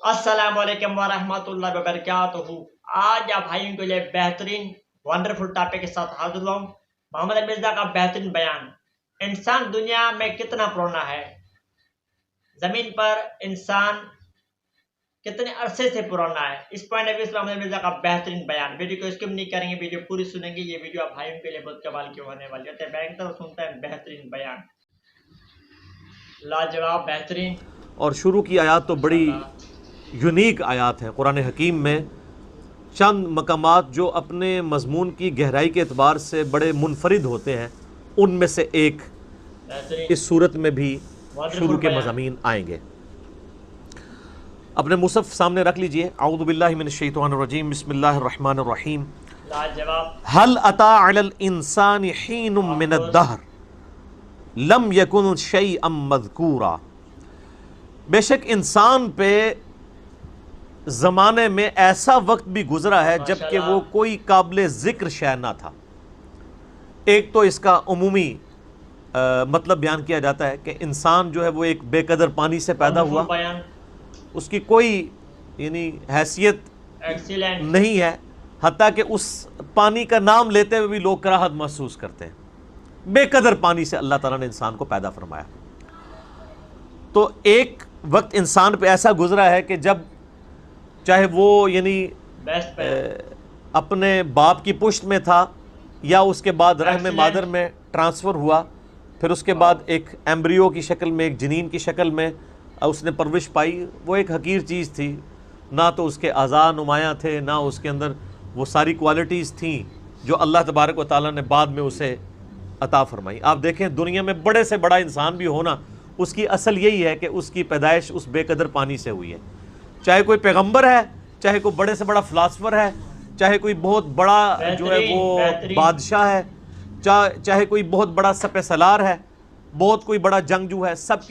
السلام علیکم ورحمۃ اللہ وبرکاتہ۔ آج آپ بھائیوں کے لیے بہترین ونڈرفل ٹاپک کے ساتھ حاضر ہوں۔ محمد علی مرزا کا بہترین بیان۔ انسان دنیا میں کتنا پرانا ہے؟ زمین پر انسان کتنے عرصے سے پرانا ہے؟ اس پوائنٹ آف ویو سے محمد علی مرزا کا بہترین بیان۔ ویڈیو کو اسکپ نہیں کریں گے، ویڈیو پوری سنیں گے۔ یہ ویڈیو آپ بھائیوں کے لیے بہت کمال کی ہونے والی ہے۔ بینک طرف سنتا ہے بہترین بیان، لاجواب، بہترین۔ اور شروع کی آیات تو بڑی یونیک آیات ہیں قرآن حکیم میں، چند مقامات جو اپنے مضمون کی گہرائی کے اعتبار سے بڑے منفرد ہوتے ہیں، ان میں سے ایک اس صورت میں بھی شروع کے مضامین آئیں گے۔ اپنے مصحف سامنے رکھ لیجئے۔ اعوذ باللہ من الشیطان الرجیم، بسم اللہ الرحمن الرحیم۔ هل اتى على الانسان حين من الدهر لم يكن شيئا مذکورا۔ بے شک انسان پہ زمانے میں ایسا وقت بھی گزرا ہے جبکہ وہ کوئی قابل ذکر شے نہ تھا۔ ایک تو اس کا عمومی مطلب بیان کیا جاتا ہے کہ انسان جو ہے وہ ایک بے قدر پانی سے پیدا ہوا، اس کی کوئی یعنی حیثیت نہیں ہے، حتیٰ کہ اس پانی کا نام لیتے ہوئے بھی لوگ کراہت محسوس کرتے ہیں۔ بے قدر پانی سے اللہ تعالیٰ نے انسان کو پیدا فرمایا۔ تو ایک وقت انسان پہ ایسا گزرا ہے کہ جب چاہے وہ یعنی اپنے باپ کی پشت میں تھا یا اس کے بعد رحم مادر میں ٹرانسفر ہوا، پھر اس کے بعد ایک ایمبریو کی شکل میں، ایک جنین کی شکل میں اس نے پرورش پائی۔ وہ ایک حقیر چیز تھی، نہ تو اس کے اعضاء نمایاں تھے، نہ اس کے اندر وہ ساری کوالٹیز تھیں جو اللہ تبارک و تعالیٰ نے بعد میں اسے عطا فرمائی۔ آپ دیکھیں دنیا میں بڑے سے بڑا انسان بھی ہونا، اس کی اصل یہی ہے کہ اس کی پیدائش اس بے قدر پانی سے ہوئی ہے۔ چاہے کوئی پیغمبر ہے، چاہے کوئی بڑے سے بڑا فلاسفر ہے، چاہے کوئی بہت بڑا جو ہے وہ بادشاہ ہے، چاہے کوئی بہت بڑا سپہ سالار ہے، بہت کوئی بڑا جنگجو ہے، سب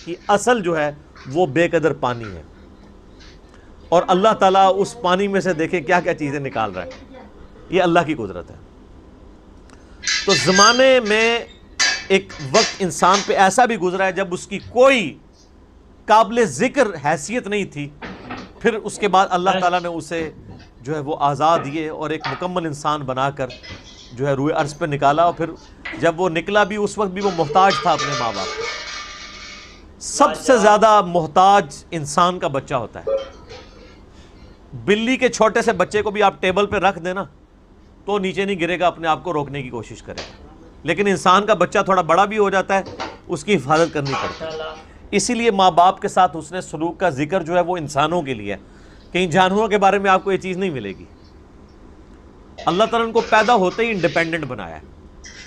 کی اصل جو ہے وہ بے قدر پانی ہے۔ اور اللہ تعالیٰ اس پانی میں سے دیکھیں کیا کیا چیزیں نکال رہا ہے، یہ اللہ کی قدرت ہے۔ تو زمانے میں ایک وقت انسان پہ ایسا بھی گزرا ہے جب اس کی کوئی قابل ذکر حیثیت نہیں تھی، پھر اس کے بعد اللہ تعالیٰ نے اسے جو ہے وہ اعضاء دیے اور ایک مکمل انسان بنا کر جو ہے روئے ارض پہ نکالا۔ اور پھر جب وہ نکلا بھی اس وقت بھی وہ محتاج تھا اپنے ماں باپ کو۔ سب سے زیادہ محتاج انسان کا بچہ ہوتا ہے۔ بلی کے چھوٹے سے بچے کو بھی آپ ٹیبل پہ رکھ دینا تو نیچے نہیں گرے گا، اپنے آپ کو روکنے کی کوشش کرے گا، لیکن انسان کا بچہ تھوڑا بڑا بھی ہو جاتا ہے، اس کی حفاظت کرنی پڑتی ہے۔ اسی لیے ماں باپ کے ساتھ حسن سلوک کا ذکر جو ہے وہ انسانوں کے لیے ہے، کہیں جانوروں کے بارے میں آپ کو یہ چیز نہیں ملے گی۔ اللہ تعالیٰ نے کو پیدا ہوتے ہی انڈیپینڈنٹ بنایا ہے۔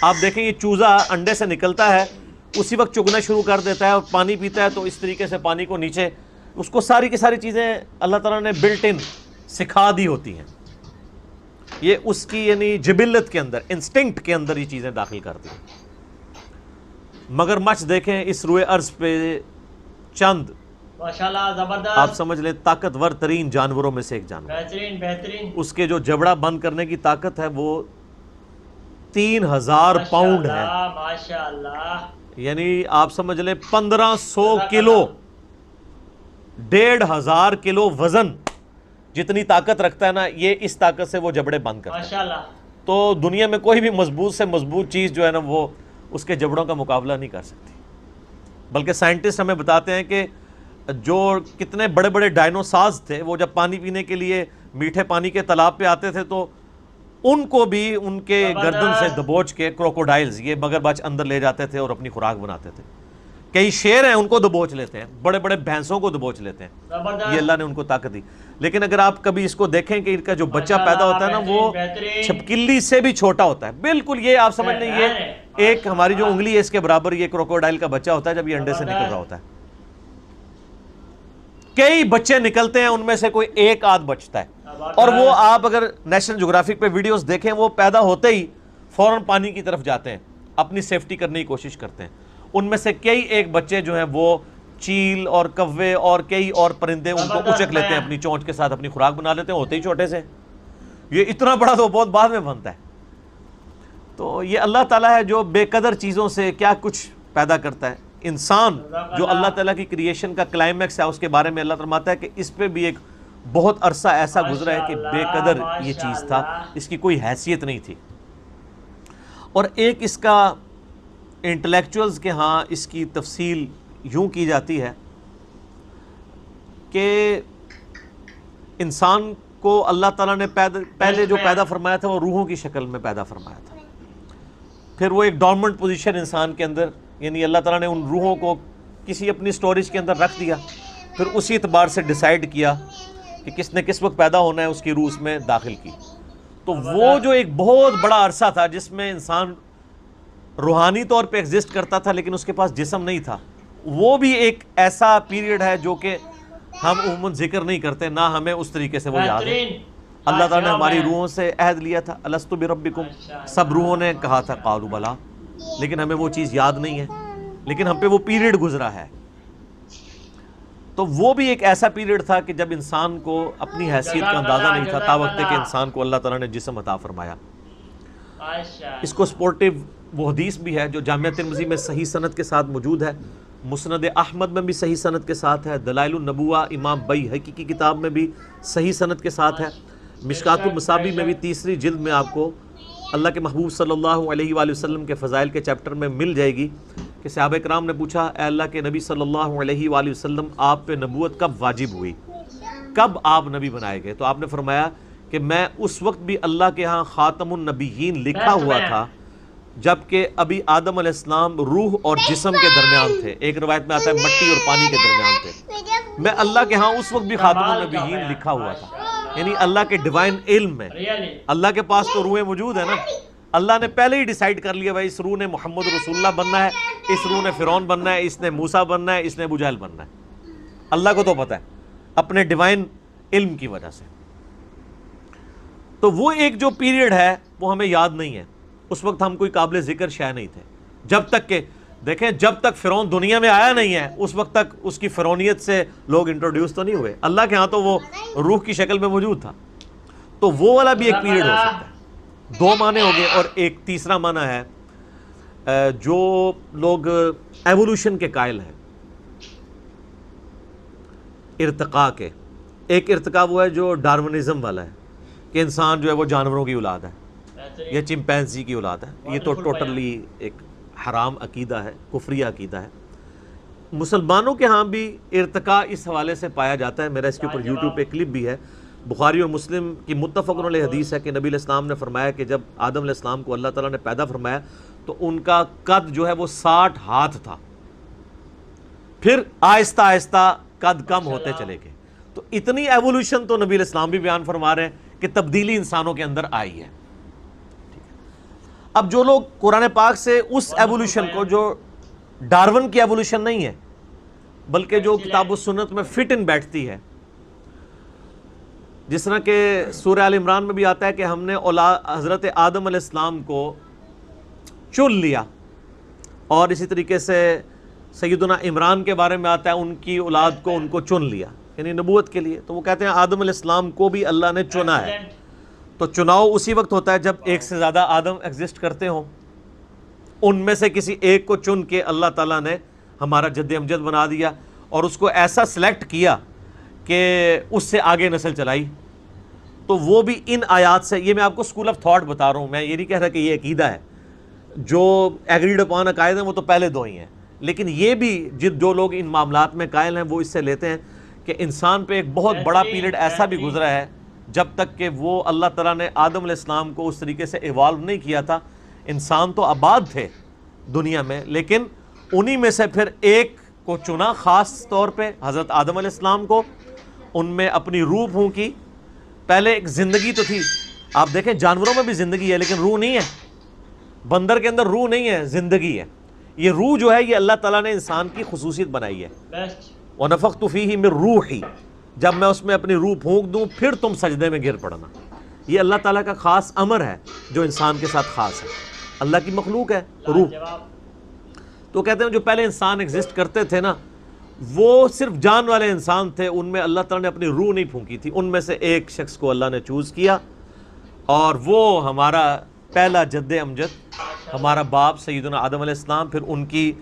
آپ دیکھیں یہ چوزا انڈے سے نکلتا ہے، اسی وقت چگنا شروع کر دیتا ہے اور پانی پیتا ہے، تو اس طریقے سے پانی کو نیچے اس کو ساری کی ساری چیزیں اللہ تعالیٰ نے بلٹ ان سکھا دی ہوتی ہیں۔ یہ اس کی یعنی جبلت کے اندر، انسٹنکٹ کے اندر یہ چیزیں داخل کرتی ہیں۔ مگر مچھ دیکھیں اس روئے ارض پہ چند ماشاءاللہ زبردست، آپ سمجھ لیں طاقتور ترین جانوروں میں سے ایک جانور، بہترین۔ اس کے جو جبڑا بند کرنے کی طاقت ہے وہ 3000 پاؤنڈ ہے، ماشاءاللہ، یعنی آپ سمجھ لیں 1500 کلو، 1500 کلو وزن جتنی طاقت رکھتا ہے نا، یہ اس طاقت سے وہ جبڑے بند کرتا ہے۔ ماشاءاللہ۔ تو دنیا میں کوئی بھی مضبوط سے مضبوط چیز جو ہے نا وہ اس کے جبڑوں کا مقابلہ نہیں کر سکتی۔ بلکہ سائنٹسٹ ہمیں بتاتے ہیں کہ جو کتنے بڑے بڑے ڈائنوسارز تھے، وہ جب پانی پینے کے لیے میٹھے پانی کے تالاب پہ آتے تھے تو ان کو بھی ان کے گردن سے دبوچ کے کروکوڈائلز، یہ مگرمچھ اندر لے جاتے تھے اور اپنی خوراک بناتے تھے۔ کئی شیر ہیں ان کو دبوچ لیتے ہیں، بڑے بڑے بھینسوں کو دبوچ لیتے ہیں، یہ اللہ نے ان کو طاقت دی۔ لیکن اگر آپ کبھی اس کو دیکھیں کہ ان کا جو بچہ پیدا ہوتا ہے نا وہ چھپکلی سے بھی چھوٹا ہوتا ہے، بالکل یہ آپ سمجھ لیں یہ ایک ہماری جو انگلی ہے اس کے برابر یہ کروکوڈائل کا بچہ ہوتا ہے جب یہ انڈے سے نکل رہا ہوتا ہے۔ کئی بچے نکلتے ہیں، ان میں سے کوئی ایک آدھ بچتا ہے، اور وہ آپ اگر نیشنل جغرافک پہ ویڈیوز دیکھیں وہ پیدا ہوتے ہی فوراً پانی کی طرف جاتے ہیں، اپنی سیفٹی کرنے کی کوشش کرتے ہیں۔ ان میں سے کئی ایک بچے جو ہیں وہ چیل اور کوے اور کئی اور پرندے ان کو اچک لیتے ہیں، اپنی چونچ کے ساتھ اپنی خوراک بنا لیتے ہیں، ہوتے ہی چھوٹے سے۔ یہ اتنا بڑا تو بہت بعد میں بنتا ہے۔ تو یہ اللہ تعالیٰ ہے جو بے قدر چیزوں سے کیا کچھ پیدا کرتا ہے۔ انسان جو اللہ تعالیٰ کی کریشن کا کلائمیکس ہے، اس کے بارے میں اللہ فرماتا ہے کہ اس پہ بھی ایک بہت عرصہ ایسا گزرا ہے کہ بے قدر یہ چیز تھا، اس کی کوئی حیثیت نہیں تھی۔ اور ایک اس کا انٹلیکچوئلز کے ہاں اس کی تفصیل یوں کی جاتی ہے کہ انسان کو اللہ تعالیٰ نے پہلے جو پیدا فرمایا تھا وہ روحوں کی شکل میں پیدا فرمایا تھا، پھر وہ ایک ڈورمنٹ پوزیشن انسان کے اندر، یعنی اللہ تعالیٰ نے ان روحوں کو کسی اپنی سٹوریج کے اندر رکھ دیا، پھر اسی اعتبار سے ڈیسائیڈ کیا کہ کس نے کس وقت پیدا ہونا ہے، اس کی روح اس میں داخل کی۔ تو وہ جو ایک بہت بڑا عرصہ تھا جس میں انسان روحانی طور پہ ایگزسٹ کرتا تھا لیکن اس کے پاس جسم نہیں تھا، وہ بھی ایک ایسا پیریڈ ہے جو کہ ہم عموماً ذکر نہیں کرتے، نہ ہمیں اس طریقے سے وہ یاد ہے۔ اللہ تعالیٰ نے ہماری روحوں سے عہد لیا تھا، الست بربکم، سب روحوں نے کہا تھا قالوا بلا، لیکن ہمیں وہ چیز یاد نہیں ہے، لیکن ہم پہ وہ پیریڈ گزرا ہے۔ تو وہ بھی ایک ایسا پیریڈ تھا کہ جب انسان کو اپنی حیثیت کا اندازہ نہیں تھا، تا وقت کہ انسان کو اللہ تعالیٰ نے جسم عطا فرمایا۔ اس کو سپورٹیو وہ حدیث بھی ہے جو جامعہ ترمذی میں صحیح سند کے ساتھ موجود ہے، مسند احمد میں بھی صحیح سند کے ساتھ ہے، دلائل النبوہ امام بیہقی کی کتاب میں بھی صحیح سند کے ساتھ ہے، مشکات المصابیح میں بھی تیسری جلد میں آپ کو اللہ کے محبوب صلی اللہ علیہ وآلہ وسلم کے فضائل کے چیپٹر میں مل جائے گی کہ صحابہ کرام نے پوچھا، اے اللہ کے نبی صلی اللہ علیہ وآلہ وسلم، آپ پہ نبوت کب واجب ہوئی، کب آپ نبی بنائے گئے؟ تو آپ نے فرمایا کہ میں اس وقت بھی اللہ کے ہاں خاتم النبیین لکھا ہوا تھا جبکہ ابھی آدم علیہ السلام روح اور جسم کے درمیان تھے، ایک روایت میں آتا ہے مٹی اور پانی کے درمیان تھے، میں اللہ کے ہاں اس وقت بھی خاتم النبیین لکھا ہوا تھا۔ یعنی اللہ کے ڈیوائن علم میں اللہ کے پاس تو روحیں موجود ہیں نا، اللہ نے پہلے ہی ڈیسائیڈ کر لیا بھائی اس روح نے محمد رسول اللہ بننا ہے، اس روح نے فرعون بننا ہے، اس نے موسیٰ بننا ہے، اس نے ابو جہل بننا ہے۔ اللہ کو تو پتہ ہے اپنے ڈیوائن علم کی وجہ سے۔ تو وہ ایک جو پیریڈ ہے وہ ہمیں یاد نہیں ہے، اس وقت ہم کوئی قابل ذکر شے نہیں تھے، جب تک کہ دیکھیں جب تک فرعون دنیا میں آیا نہیں ہے اس وقت تک اس کی فرعونیت سے لوگ انٹروڈیوس تو نہیں ہوئے، اللہ کے ہاں تو وہ روح کی شکل میں موجود تھا۔ تو وہ والا بھی ایک پیریڈ ہو سکتا ہے۔ دو معنی ہو گئے، اور ایک تیسرا معنی ہے جو لوگ ایوولوشن کے قائل ہیں، ارتقاء کے۔ ایک ارتقاء وہ ہے جو ڈارونزم والا ہے کہ انسان جو ہے وہ جانوروں کی اولاد ہے یا چمپینزی کی اولاد ہے، یہ تو ٹوٹلی ایک حرام عقیدہ ہے، کفری عقیدہ ہے۔ مسلمانوں کے ہاں بھی ارتقاء اس حوالے سے پایا جاتا ہے، میرا اس کے اوپر یوٹیوب پہ کلپ بھی ہے، بخاری اور مسلم کی متفق علیہ حدیث ہے کہ نبی علیہ السلام نے فرمایا کہ جب آدم علیہ السلام کو اللہ تعالیٰ نے پیدا فرمایا تو ان کا قد جو ہے وہ 60 ہاتھ تھا، پھر آہستہ آہستہ قد کم ہوتے چلے گئے۔ تو اتنی ایوولوشن تو نبی علیہ السلام بھی بیان فرما رہے ہیں کہ تبدیلی انسانوں کے اندر آئی ہے۔ اب جو لوگ قرآن پاک سے اس ایوولوشن کو، جو ڈارون کی ایوولوشن نہیں ہے بلکہ جو کتاب و سنت میں فٹ ان بیٹھتی ہے، جس طرح کہ سورہ آل عمران میں بھی آتا ہے کہ ہم نے حضرت آدم علیہ السلام کو چن لیا، اور اسی طریقے سے سیدنا عمران کے بارے میں آتا ہے ان کی اولاد کو ان کو چن لیا، یعنی نبوت کے لیے۔ تو وہ کہتے ہیں آدم علیہ السلام کو بھی اللہ نے چنا ہے۔ تو چناؤ اسی وقت ہوتا ہے جب ایک سے زیادہ آدم ایگزسٹ کرتے ہوں، ان میں سے کسی ایک کو چن کے اللہ تعالیٰ نے ہمارا جد امجد بنا دیا اور اس کو ایسا سلیکٹ کیا کہ اس سے آگے نسل چلائی۔ تو وہ بھی ان آیات سے، یہ میں آپ کو اسکول آف تھاٹ بتا رہا ہوں، میں یہ نہیں کہہ رہا کہ یہ عقیدہ ہے، جو ایگریڈ اپان عقائد ہیں وہ تو پہلے دو ہی ہیں، لیکن یہ بھی جو لوگ ان معاملات میں قائل ہیں وہ اس سے لیتے ہیں کہ انسان پہ ایک بہت بڑا پیریڈ ایسا بھی گزرا ہے جب تک کہ وہ اللہ تعالیٰ نے آدم علیہ السلام کو اس طریقے سے ایوالو نہیں کیا تھا۔ انسان تو آباد تھے دنیا میں، لیکن انہی میں سے پھر ایک کو چنا خاص طور پہ، حضرت آدم علیہ السلام کو، ان میں اپنی روح پھونکی۔ پہلے ایک زندگی تو تھی، آپ دیکھیں جانوروں میں بھی زندگی ہے لیکن روح نہیں ہے، بندر کے اندر روح نہیں ہے، زندگی ہے۔ یہ روح جو ہے یہ اللہ تعالیٰ نے انسان کی خصوصیت بنائی ہے۔ وَنَفَخْتُ فِيهِ مِن رُوحِي، جب میں اس میں اپنی روح پھونک دوں پھر تم سجدے میں گر پڑنا۔ یہ اللہ تعالیٰ کا خاص امر ہے جو انسان کے ساتھ خاص ہے، اللہ کی مخلوق ہے روح۔ تو کہتے ہیں جو پہلے انسان ایگزسٹ کرتے تھے نا، وہ صرف جان والے انسان تھے، ان میں اللہ تعالیٰ نے اپنی روح نہیں پھونکی تھی، ان میں سے ایک شخص کو اللہ نے چوز کیا، اور وہ ہمارا پہلا جد امجد، ہمارا باپ سیدنا آدم علیہ السلام، پھر ان کی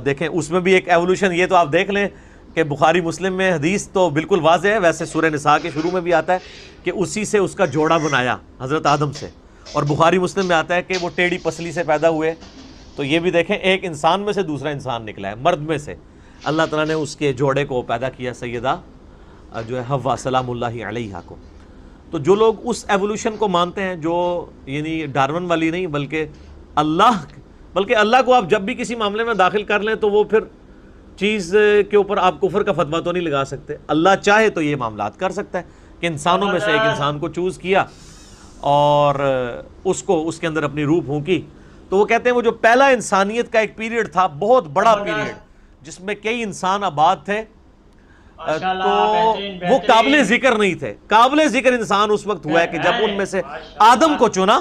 دیکھیں اس میں بھی ایک ایوولوشن، یہ تو آپ دیکھ لیں کہ بخاری مسلم میں حدیث تو بالکل واضح ہے، ویسے سورہ نساء کے شروع میں بھی آتا ہے کہ اسی سے اس کا جوڑا بنایا حضرت آدم سے، اور بخاری مسلم میں آتا ہے کہ وہ ٹیڑھی پسلی سے پیدا ہوئے. تو یہ بھی دیکھیں ایک انسان میں سے دوسرا انسان نکلا ہے، مرد میں سے اللہ تعالیٰ نے اس کے جوڑے کو پیدا کیا، سیدہ جو ہے حوا سلام اللہ علیہا کو. تو جو لوگ اس ایوولوشن کو مانتے ہیں، جو یعنی ڈارون والی نہیں بلکہ اللہ کو آپ جب بھی کسی معاملے میں داخل کر لیں تو وہ پھر چیز کے اوپر آپ کفر کا فتویٰ تو نہیں لگا سکتے. اللہ چاہے تو یہ معاملات کر سکتا ہے کہ انسانوں میں سے ایک انسان کو چوز کیا اور اس کو اس کے اندر اپنی روح پھونکی. تو وہ کہتے ہیں وہ جو پہلا انسانیت کا ایک پیریڈ تھا، بہت بڑا پیریڈ جس میں کئی انسان آباد تھے، تو وہ قابل ذکر نہیں تھے. قابل ذکر انسان اس وقت ہوا ہے کہ جب ان میں سے آدم کو چنا،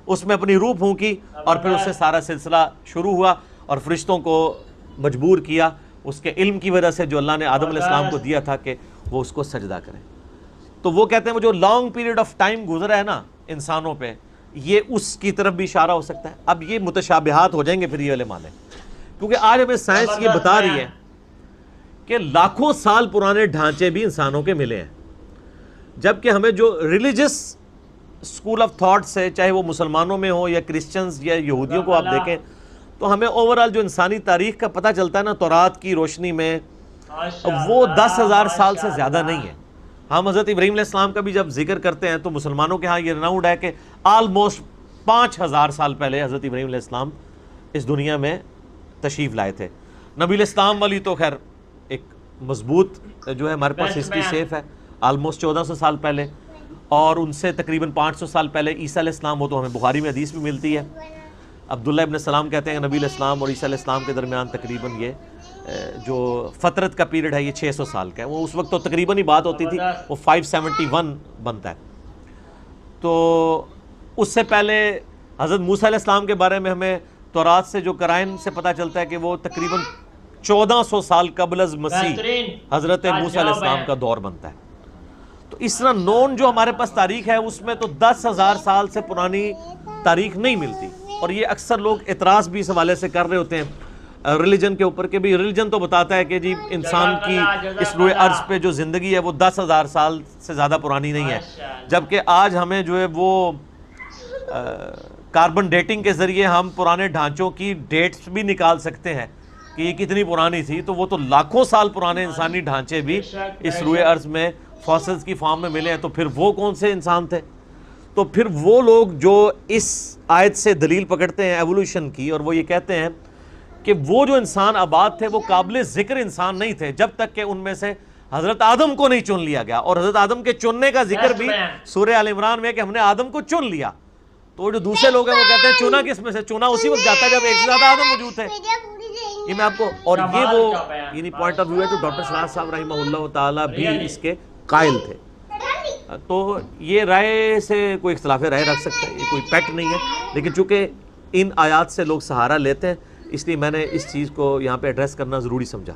اس میں اپنی روح پھونکی اور پھر اس سے سارا سلسلہ شروع ہوا اور فرشتوں کو مجبور کیا اس کے علم کی وجہ سے جو اللہ نے آدم علیہ السلام کو دیا تھا کہ وہ اس کو سجدہ کریں. تو وہ کہتے ہیں وہ جو لانگ پیریڈ آف ٹائم گزرا ہے نا انسانوں پہ، یہ اس کی طرف بھی اشارہ ہو سکتا ہے. اب یہ متشابہات ہو جائیں گے پھر یہ والے معنی، کیونکہ آج ہمیں سائنس یہ بتا رہی ہے کہ لاکھوں سال پرانے ڈھانچے بھی انسانوں کے ملے ہیں، جبکہ ہمیں جو ریلیجس اسکول آف تھاٹ سے، چاہے وہ مسلمانوں میں ہو یا کرسچنز یا یہودیوں کو آپ دیکھیں، تو ہمیں اوورال جو انسانی تاریخ کا پتہ چلتا ہے نا تورات کی روشنی میں، وہ 10,000 سال سے زیادہ نہیں ہے. ہم حضرت ابراہیم علیہ السلام کا بھی جب ذکر کرتے ہیں تو مسلمانوں کے ہاں یہ رناؤنڈ ہے کہ آلموسٹ 5,000 سال پہلے حضرت ابراہیم علیہ السلام اس دنیا میں تشریف لائے تھے. نبی علیہ السلام والی تو خیر ایک مضبوط جو ہے ہمارے پاس ہسٹری سیف ہے، آلموسٹ 1400 سال پہلے، اور ان سے تقریباً 500 سال پہلے عیسیٰ علیہ السلام، وہ تو ہمیں بخاری میں حدیث بھی ملتی ہے. عبداللہ ابن السلام کہتے ہیں کہ نبی علیہ السلام اور عیسیٰ علیہ السلام کے درمیان تقریباً یہ جو فترت کا پیریڈ ہے یہ 600 سال کا ہے. وہ اس وقت تو تقریباً ہی بات ہوتی تھی، وہ 571 بنتا ہے. تو اس سے پہلے حضرت موسیٰ علیہ السلام کے بارے میں ہمیں تورات سے جو قرائن سے پتہ چلتا ہے کہ وہ تقریباً 1400 سال قبل از مسیح حضرت موسیٰ علیہ السلام کا دور بنتا ہے. تو اس طرح نون جو ہمارے پاس تاریخ ہے اس میں تو 10,000 سال سے پرانی تاریخ نہیں ملتی. اور یہ اکثر لوگ اعتراض بھی اس حوالے سے کر رہے ہوتے ہیں ریلیجن کے اوپر کہ بھی ریلیجن تو بتاتا ہے کہ جی انسان کی اس روئے ارض پہ جو زندگی ہے وہ 10,000 سال سے زیادہ پرانی نہیں ہے، جبکہ آج ہمیں جو ہے وہ کاربن ڈیٹنگ کے ذریعے ہم پرانے ڈھانچوں کی ڈیٹس بھی نکال سکتے ہیں کہ یہ کتنی پرانی تھی. تو وہ تو لاکھوں سال پرانے انسانی ڈھانچے بھی اس روئے ارض میں فاسلز کی فارم میں ملے ہیں. تو پھر وہ کون سے انسان تھے؟ تو پھر وہ لوگ جو اس آیت سے دلیل پکڑتے ہیں ایوولوشن کی، اور وہ یہ کہتے ہیں کہ وہ جو انسان آباد تھے وہ قابل ذکر انسان نہیں تھے جب تک کہ ان میں سے حضرت آدم کو نہیں چن لیا گیا. اور حضرت آدم کے چننے کا ذکر بھی سورہ آل عمران میں کہ ہم نے آدم کو چن لیا. تو جو دوسرے لوگ ہیں وہ کہتے ہیں چنا کس میں سے؟ چنا اسی وقت جاتا ہے جب ایک سے زیادہ آدم موجود تھے. یہ میں آپ کو، اور یہ وہ یعنی پوائنٹ آف ویو ہے جو ڈاکٹر سراج صاحب رحمہ اللہ تعالیٰ بھی اس کے قائل تھے. تو یہ رائے سے کوئی اختلاف رائے رکھ سکتا ہے، یہ کوئی فیکٹ نہیں ہے، لیکن چونکہ ان آیات سے لوگ سہارا لیتے ہیں اس لیے میں نے اس چیز کو یہاں پہ ایڈریس کرنا ضروری سمجھا.